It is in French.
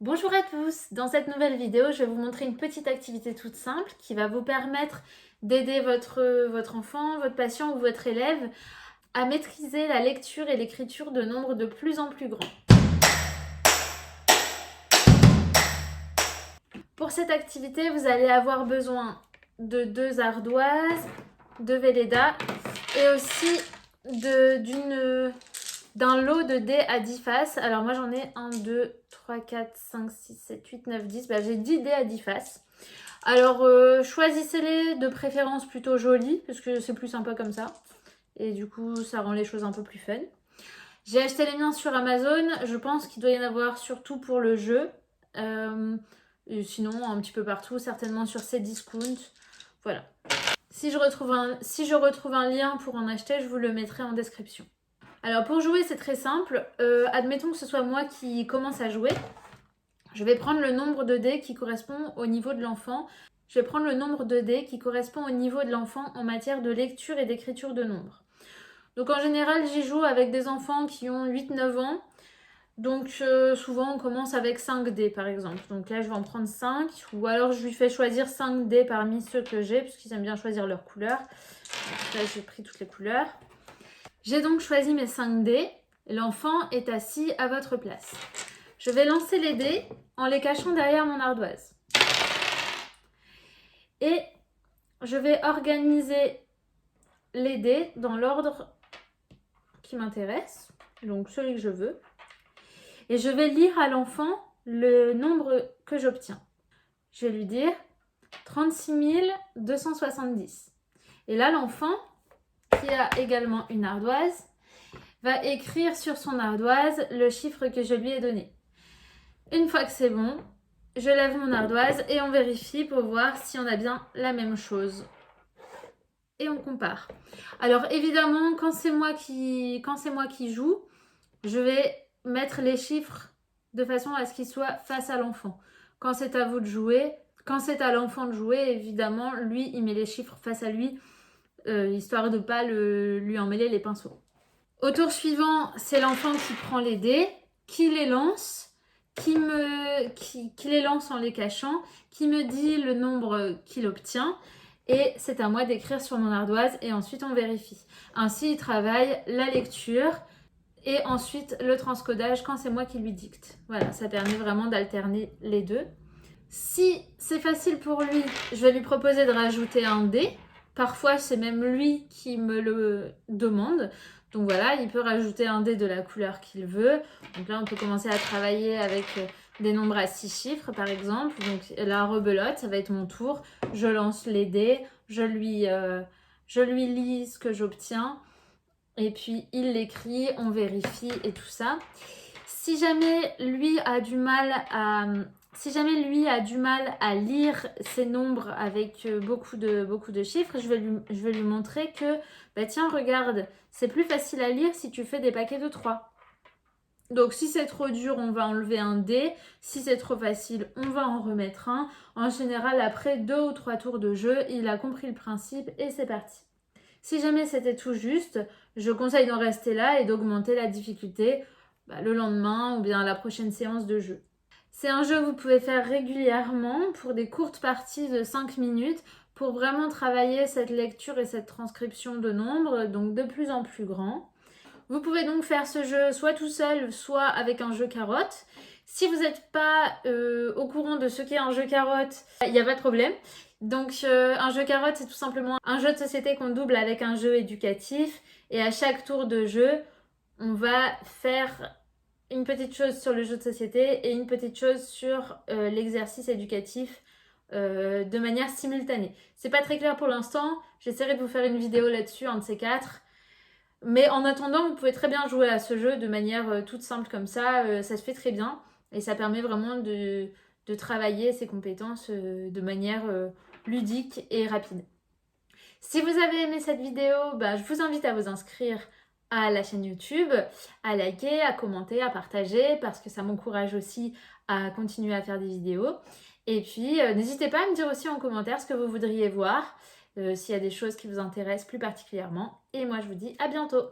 Bonjour à tous, dans cette nouvelle vidéo, je vais vous montrer une petite activité toute simple qui va vous permettre d'aider votre enfant, votre patient ou votre élève à maîtriser la lecture et l'écriture de nombres de plus en plus grands. Pour cette activité, vous allez avoir besoin de 2 ardoises, de Velleda et aussi d'un lot de dés à 10 faces. Alors moi j'en ai 1, 2, 3, 4, 5, 6, 7, 8, 9, 10. J'ai 10 dés à 10 faces. Alors choisissez-les de préférence plutôt jolis parce que c'est plus sympa comme ça. Et du coup ça rend les choses un peu plus fun. J'ai acheté les miens sur Amazon. Je pense qu'il doit y en avoir surtout pour le jeu. Et sinon un petit peu partout, certainement sur Cdiscount. Voilà. Si je retrouve un lien pour en acheter, je vous le mettrai en description. Alors pour jouer, c'est très simple. Admettons que ce soit moi qui commence à jouer. Je vais prendre le nombre de dés qui correspond au niveau de l'enfant. Je vais prendre le nombre de dés qui correspond au niveau de l'enfant en matière de lecture et d'écriture de nombres. Donc en général, j'y joue avec des enfants qui ont 8-9 ans. Donc souvent, on commence avec 5 dés par exemple. Donc là, je vais en prendre 5. Ou alors, je lui fais choisir 5 dés parmi ceux que j'ai, puisqu'ils aiment bien choisir leurs couleurs. Donc là, j'ai pris toutes les couleurs. J'ai donc choisi mes 5 dés. L'enfant est assis à votre place. Je vais lancer les dés en les cachant derrière mon ardoise. Et je vais organiser les dés dans l'ordre qui m'intéresse, donc celui que je veux. Et je vais lire à l'enfant le nombre que j'obtiens. Je vais lui dire 36 270. Et là, l'enfant, qui a également une ardoise, va écrire sur son ardoise le chiffre que je lui ai donné. Une fois que c'est bon, je lève mon ardoise et on vérifie pour voir si on a bien la même chose. Et on compare. Alors évidemment, quand c'est moi qui joue, je vais mettre les chiffres de façon à ce qu'ils soient face à l'enfant. Quand c'est à vous de jouer, quand c'est à l'enfant de jouer, évidemment, lui, il met les chiffres face à lui, histoire de ne pas lui emmêler les pinceaux. Au tour suivant, c'est l'enfant qui prend les dés, qui les lance, qui les lance en les cachant, qui me dit le nombre qu'il obtient. Et c'est à moi d'écrire sur mon ardoise et ensuite on vérifie. Ainsi, il travaille la lecture et ensuite le transcodage quand c'est moi qui lui dicte. Voilà, ça permet vraiment d'alterner les deux. Si c'est facile pour lui, je vais lui proposer de rajouter un dé. Parfois, c'est même lui qui me le demande. Donc voilà, il peut rajouter un dé de la couleur qu'il veut. Donc là, on peut commencer à travailler avec des nombres à 6 chiffres, par exemple. Donc la rebelote, ça va être mon tour. Je lance les dés, je lui lis ce que j'obtiens. Et puis, il l'écrit, on vérifie et tout ça. Si jamais lui a du mal à lire ces nombres avec beaucoup de chiffres, je vais lui montrer que, tiens, regarde, c'est plus facile à lire si tu fais des paquets de 3. Donc si c'est trop dur, on va enlever un dé. Si c'est trop facile, on va en remettre un. En général, après 2 ou 3 tours de jeu, il a compris le principe et c'est parti. Si jamais c'était tout juste, je conseille d'en rester là et d'augmenter la difficulté le lendemain ou bien à la prochaine séance de jeu. C'est un jeu que vous pouvez faire régulièrement pour des courtes parties de 5 minutes pour vraiment travailler cette lecture et cette transcription de nombres, donc de plus en plus grand. Vous pouvez donc faire ce jeu soit tout seul, soit avec un jeu carotte. Si vous n'êtes pas au courant de ce qu'est un jeu carotte, il n'y a pas de problème. Donc un jeu carotte, c'est tout simplement un jeu de société qu'on double avec un jeu éducatif. Et à chaque tour de jeu, on va faire une petite chose sur le jeu de société et une petite chose sur l'exercice éducatif de manière simultanée. C'est pas très clair pour l'instant. J'essaierai de vous faire une vidéo là-dessus, un de ces 4. Mais en attendant, vous pouvez très bien jouer à ce jeu de manière toute simple comme ça. Ça se fait très bien et ça permet vraiment de travailler ses compétences de manière ludique et rapide. Si vous avez aimé cette vidéo, je vous invite à vous inscrire à la chaîne YouTube, à liker, à commenter, à partager parce que ça m'encourage aussi à continuer à faire des vidéos. Et puis, n'hésitez pas à me dire aussi en commentaire ce que vous voudriez voir, s'il y a des choses qui vous intéressent plus particulièrement. Et moi, je vous dis à bientôt!